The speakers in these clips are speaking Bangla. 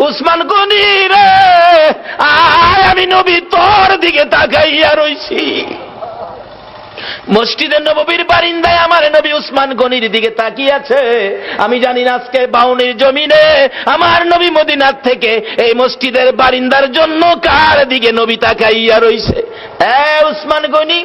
উসমান গনি রে, আয় আমি নবী তোর দিকে তাকাইয়া রইছি। মসজিদে নববীর বারিন্দায় আমার নবী উসমান গনির দিকে তাকিয়ে আছে। আমি জানি না আজকে বাউনির জমিনে আমার নবী মদিনার থেকে এই মসজিদের বারিন্দার জন্য কার দিকে নবী তাকাইয়া রইছে। উসমান গনি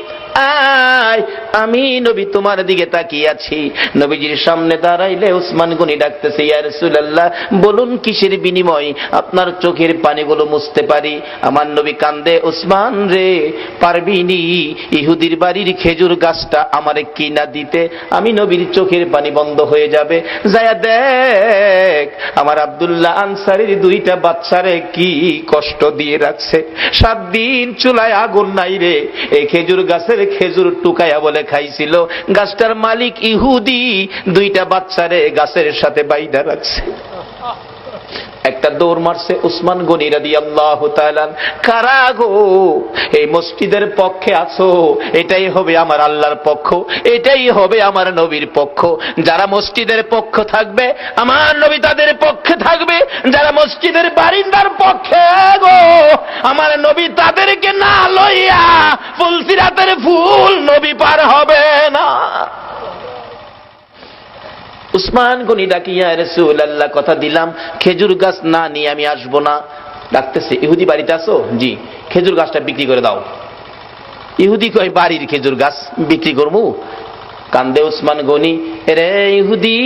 আয়, আমি নবী তোমার দিকে তাকিয়ে আছি। নবীজির সামনে দাঁড়াইলে উসমান গনি ডাকতেছে, ইয়া রাসূলুল্লাহ, বলুন কিসের বিনিময় আপনার চোখের পানিগুলো মুছতে পারি? আমার নবী কান্দে, উসমান রে, পারবিনি ইহুদির বাড়ির খেজুর গাছটা আমারে কিনা দিতে? আমি নবীর চোখের পানি বন্ধ হয়ে যাবে। যায়া দেখ আমার আব্দুল্লাহ আনসারীর 2টা বাচ্চারে কি কষ্ট দিয়ে রাখছে। 7 দিন চুলায় আগুন নাই রে, এই খেজুর গাছের খেজুর টুকায়া বলে খাইছিল। গাছটার মালিক ইহুদি, 2টা বাচ্চারে গাছের সাথে বাইধা রাখছে। একটা দৌড় মারছে উসমান গনি রাদিয়াল্লাহু তাআলা। কারা গো এই মসজিদের পক্ষে আছো? এটাই হবে আমার আল্লাহর পক্ষ, এটাই হবে আমার নবীর পক্ষ। যারা মসজিদের পক্ষ থাকবে আমার নবী তাদের পক্ষে থাকবে, যারা মসজিদের বারিন্দার পক্ষে গো আমার নবী তাদেরকে না লইয়া ফুলসিরাতের ফুল নবী পার হবে না। উসমান গনি ডাকি, ইয়া রাসূলুল্লাহ, কথা দিলাম খেজুর গাছ না নিয়ে আমি আসবো না। ডাকতেছে, ইহুদি বাড়িতে আছো? জি। খেজুর গাছটা বিক্রি করে দাও। ইহুদি কয়, বাড়ির খেজুর গাছ বিক্রি করবো? কান্দে উসমান গনি, রে ইহুদি,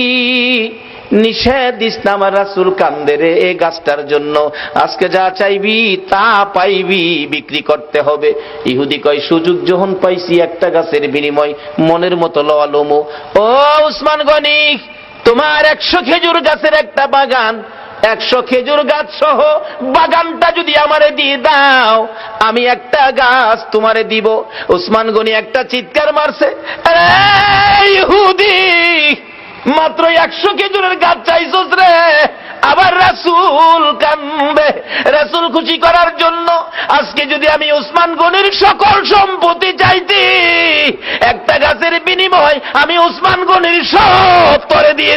নিষেধ দিস না, আমার রাসূল কান্দে রে এই গাছটার জন্য। আজকে যা চাইবি তা পাইবি, বিক্রি করতে হবে। ইহুদি কয়, সুযোগ যখন পাইছি একটা গাছের বিনিময় মনের মতো লওয়া লমো। ও উসমান গনি, তোমার 100 খেজুর গাছের একটা বাগান, 100 খেজুর গাছ সহ বাগানটা যদি আমারে দিয়ে দাও, আমি একটা গাছ তোমারে দিব। উসমান গনি একটা চিৎকার মারছে, ইহুদি, মাত্র 100 খেজুরের গাছ চাইছস রে? আবার রাসূল কান্দে। রাসূল খুশি করার জন্য আজকে যদি আমি উসমান গনির সকল সম্পত্তি চাইতি, একটা গাছের বিনিময় আমি উসমান গনির সব তোরে দিয়ে